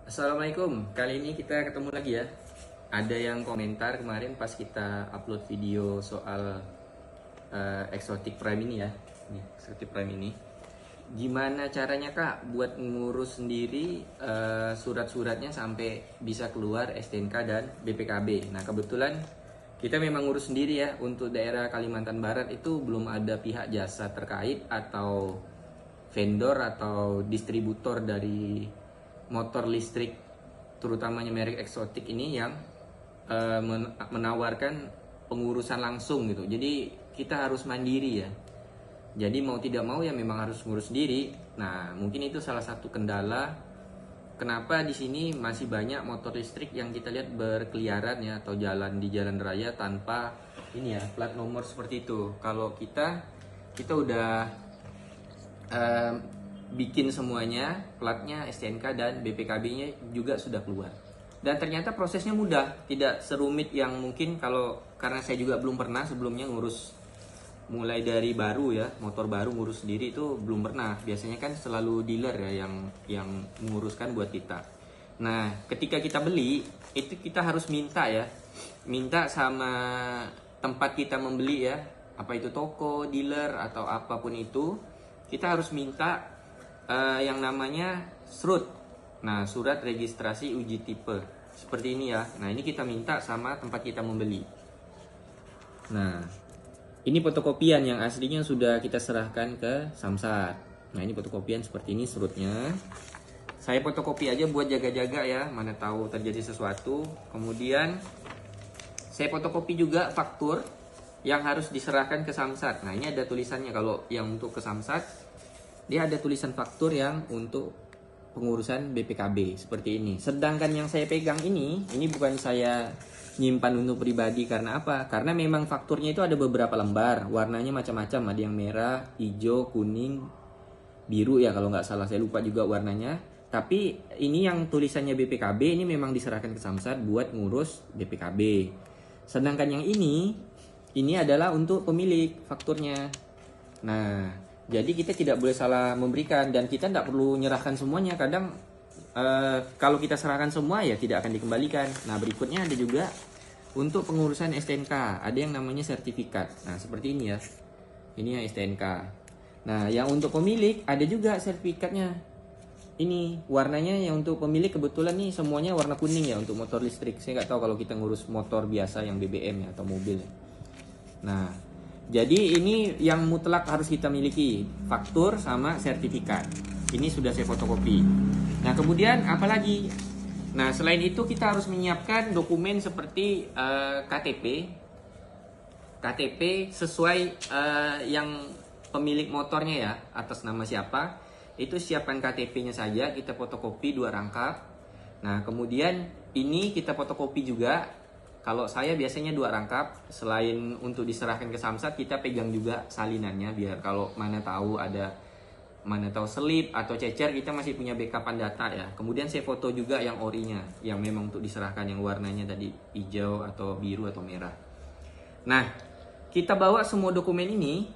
Assalamualaikum, kali ini kita ketemu lagi ya. Ada yang komentar kemarin pas kita upload video soal Exotic Prime ini ya. Nih, Exotic Prime ini. Gimana caranya Kak buat ngurus sendiri surat-suratnya sampai bisa keluar STNK dan BPKB. Nah, kebetulan kita memang ngurus sendiri ya. Untuk daerah Kalimantan Barat itu belum ada pihak jasa terkait atau vendor atau distributor dari motor listrik terutamanya merek eksotik ini yang menawarkan pengurusan langsung gitu. Jadi kita harus mandiri ya. Jadi mau tidak mau ya memang harus ngurus sendiri. Nah, mungkin itu salah satu kendala kenapa di sini masih banyak motor listrik yang kita lihat berkeliaran ya, atau jalan di jalan raya tanpa ini ya, plat nomor seperti itu. Kalau kita udah bikin semuanya, platnya, STNK dan BPKB-nya juga sudah keluar. Dan ternyata prosesnya mudah, tidak serumit yang mungkin karena saya juga belum pernah sebelumnya ngurus mulai dari baru ya, motor baru ngurus sendiri itu belum pernah. Biasanya kan selalu dealer ya yang menguruskan buat kita. Nah, ketika kita beli, itu kita harus minta ya. Minta sama tempat kita membeli ya, apa itu toko, dealer atau apapun itu, kita harus minta yang namanya SRUT. Nah, surat registrasi uji tipe. Seperti ini ya. Nah, ini kita minta sama tempat kita membeli. Nah, ini fotokopian yang aslinya sudah kita serahkan ke Samsat. Nah, ini fotokopian seperti ini SRUT-nya. Saya fotokopi aja buat jaga-jaga ya, mana tahu terjadi sesuatu. Kemudian saya fotokopi juga faktur yang harus diserahkan ke Samsat. Nah, ini ada tulisannya kalau yang untuk ke Samsat. Dia ada tulisan faktur yang untuk pengurusan BPKB seperti ini. Sedangkan yang saya pegang ini bukan saya nyimpan untuk pribadi. Karena apa? Karena memang fakturnya itu ada beberapa lembar, warnanya macam-macam. Ada yang merah, hijau, kuning, biru ya kalau nggak salah. Saya lupa juga warnanya. Tapi ini yang tulisannya BPKB ini memang diserahkan ke Samsat buat ngurus BPKB. Sedangkan yang ini adalah untuk pemilik fakturnya. Nah, jadi kita tidak boleh salah memberikan dan kita tidak perlu menyerahkan semuanya. Kadang kalau kita serahkan semua ya tidak akan dikembalikan. Nah, berikutnya ada juga untuk pengurusan STNK. Ada yang namanya sertifikat. Nah, seperti ini ya. Ini yang STNK. Nah, yang untuk pemilik ada juga sertifikatnya. Ini warnanya yang untuk pemilik kebetulan nih semuanya warna kuning ya untuk motor listrik. Saya nggak tahu kalau kita ngurus motor biasa yang BBM ya atau mobil. Nah, jadi ini yang mutlak harus kita miliki, faktur sama sertifikat. Ini sudah saya fotokopi. Nah, kemudian apa lagi? Nah, selain itu kita harus menyiapkan dokumen seperti KTP sesuai yang pemilik motornya ya, atas nama siapa. Itu siapkan KTP-nya saja, kita fotokopi 2 rangkap. Nah, kemudian ini kita fotokopi juga. Kalau saya biasanya 2 rangkap, selain untuk diserahkan ke Samsat, kita pegang juga salinannya biar kalau mana tahu selip atau cecer, kita masih punya backupan data ya. Kemudian saya foto juga yang orinya, yang memang untuk diserahkan, yang warnanya tadi hijau atau biru atau merah. Nah, kita bawa semua dokumen ini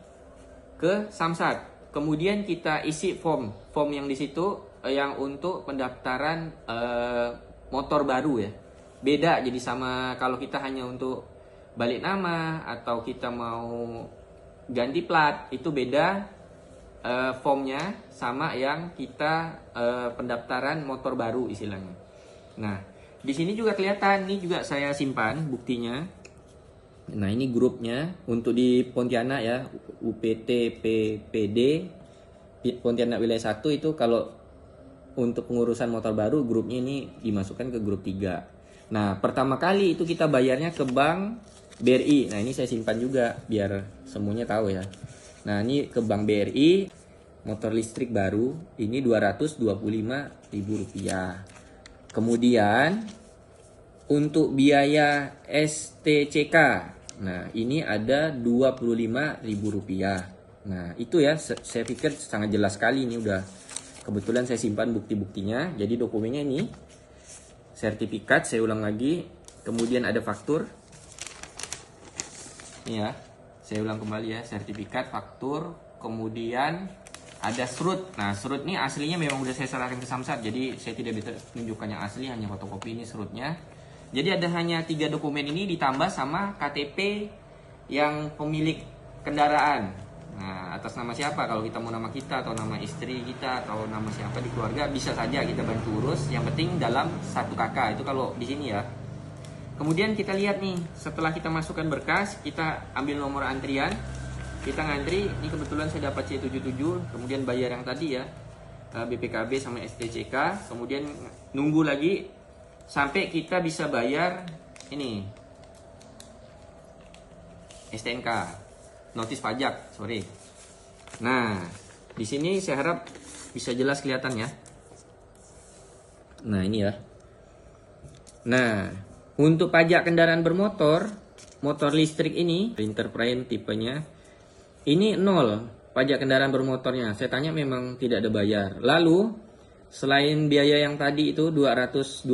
ke Samsat. Kemudian kita isi form yang di situ yang untuk pendaftaran motor baru ya. Beda jadi sama kalau kita hanya untuk balik nama atau kita mau ganti plat, itu beda formnya sama yang kita pendaftaran motor baru istilahnya. Nah, di sini juga kelihatan, ini juga saya simpan buktinya. Nah, ini grupnya untuk di Pontianak ya, UPT PPD Pontianak Wilayah 1 itu kalau untuk pengurusan motor baru grupnya ini dimasukkan ke grup 3. Nah, pertama kali itu kita bayarnya ke Bank BRI. Nah, ini saya simpan juga biar semuanya tahu ya. Nah, ini ke Bank BRI, motor listrik baru, ini Rp225.000. Kemudian, untuk biaya STCK, nah ini ada Rp25.000. Nah, itu ya, saya pikir sangat jelas sekali ini udah. Kebetulan saya simpan bukti-buktinya, jadi dokumennya ini. Sertifikat, saya ulang lagi. Kemudian ada faktur. Ini ya, saya ulang kembali ya. Sertifikat, faktur. Kemudian ada serut. Nah, serut ini aslinya memang udah saya serahkan ke Samsat, jadi saya tidak bisa tunjukkan yang asli, hanya fotokopi ini serutnya. Jadi ada hanya 3 dokumen ini ditambah sama KTP yang pemilik kendaraan. Nah, atas nama siapa? Kalau kita mau nama kita atau nama istri kita atau nama siapa di keluarga bisa saja kita bantu urus. Yang penting dalam 1 KK itu kalau di sini ya. Kemudian kita lihat nih, setelah kita masukkan berkas, kita ambil nomor antrian. Kita ngantri, ini kebetulan saya dapat C77, kemudian bayar yang tadi ya, BPKB sama STCK, kemudian nunggu lagi sampai kita bisa bayar ini STNK, notis pajak, sorry. Nah, di sini saya harap bisa jelas kelihatan ya. Nah, ini ya. Nah, untuk pajak kendaraan bermotor, motor listrik ini, Enterprise tipenya, ini 0 pajak kendaraan bermotornya. Saya tanya memang tidak ada bayar. Lalu selain biaya yang tadi itu 225.000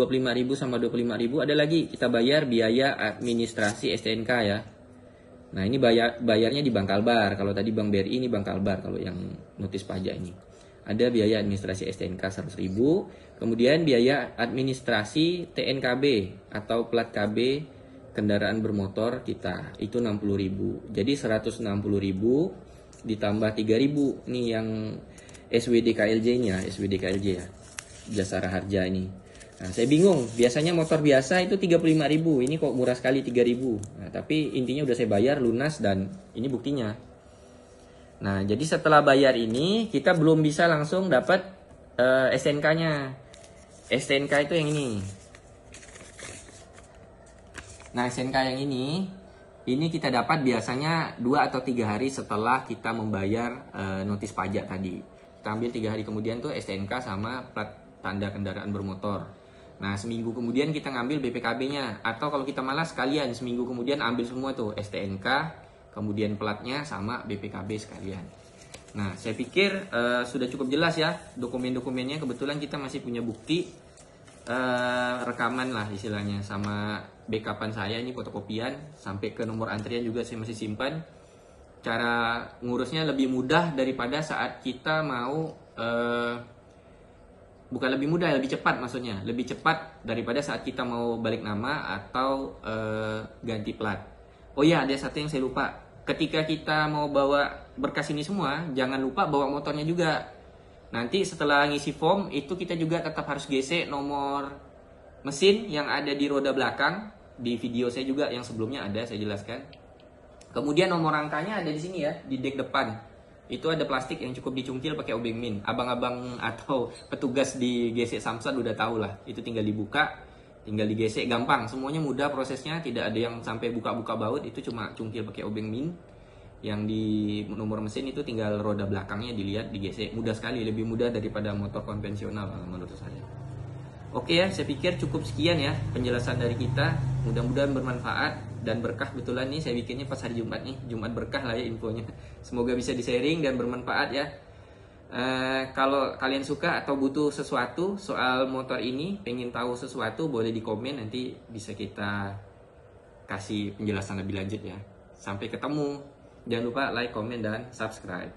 sama 25.000, ada lagi kita bayar biaya administrasi STNK ya. Nah, ini bayarnya di Bank Kalbar. Kalau tadi Bank BRI, ini Bank Kalbar kalau yang notis pajak ini. Ada biaya administrasi STNK 100.000, kemudian biaya administrasi TNKB atau plat KB kendaraan bermotor kita itu 60.000. Jadi 160.000 ditambah 3.000 nih yang SWD KLJ-nya, SWD KLJ ya. Jasara Harja ini. Nah, saya bingung, biasanya motor biasa itu 35.000, ini kok murah sekali 3.000. Nah, tapi intinya udah saya bayar lunas dan ini buktinya. Nah, jadi setelah bayar ini kita belum bisa langsung dapat STNK-nya. STNK itu yang ini. Nah, STNK yang ini kita dapat biasanya 2 atau 3 hari setelah kita membayar notis pajak tadi. Kita ambil 3 hari kemudian tuh STNK sama plat tanda kendaraan bermotor. Nah, seminggu kemudian kita ngambil BPKB-nya. Atau kalau kita malas sekalian, seminggu kemudian ambil semua tuh STNK, kemudian platnya sama BPKB sekalian. Nah, saya pikir sudah cukup jelas ya dokumen-dokumennya. Kebetulan kita masih punya bukti rekaman lah istilahnya, sama backupan saya ini fotokopian sampai ke nomor antrian juga saya masih simpan. Cara ngurusnya lebih mudah daripada saat kita mau bukan lebih mudah, lebih cepat maksudnya, lebih cepat daripada saat kita mau balik nama atau ganti plat. Oh ya, ada satu yang saya lupa, ketika kita mau bawa berkas ini semua jangan lupa bawa motornya juga. Nanti setelah ngisi form itu kita juga tetap harus gesek nomor mesin yang ada di roda belakang. Di video saya juga yang sebelumnya ada saya jelaskan. Kemudian nomor rangkanya ada di sini ya, di dek depan. Itu ada plastik yang cukup dicungkil pakai obeng min. Abang-abang atau petugas di gesek Samsat udah tahu lah. Itu tinggal dibuka, tinggal digesek, gampang. Semuanya mudah prosesnya, tidak ada yang sampai buka-buka baut. Itu cuma cungkil pakai obeng min. Yang di nomor mesin itu tinggal roda belakangnya dilihat, digesek, mudah sekali, lebih mudah daripada motor konvensional menurut saya. Oke ya, saya pikir cukup sekian ya penjelasan dari kita, mudah-mudahan bermanfaat dan berkah. Betulan nih saya bikinnya pas hari Jumat nih, Jumat berkah lah ya infonya. Semoga bisa di-sharing dan bermanfaat ya. Kalau kalian suka atau butuh sesuatu soal motor ini, pengen tahu sesuatu, boleh di komen, nanti bisa kita kasih penjelasan lebih lanjut ya. Sampai ketemu. Jangan lupa like, komen, dan subscribe.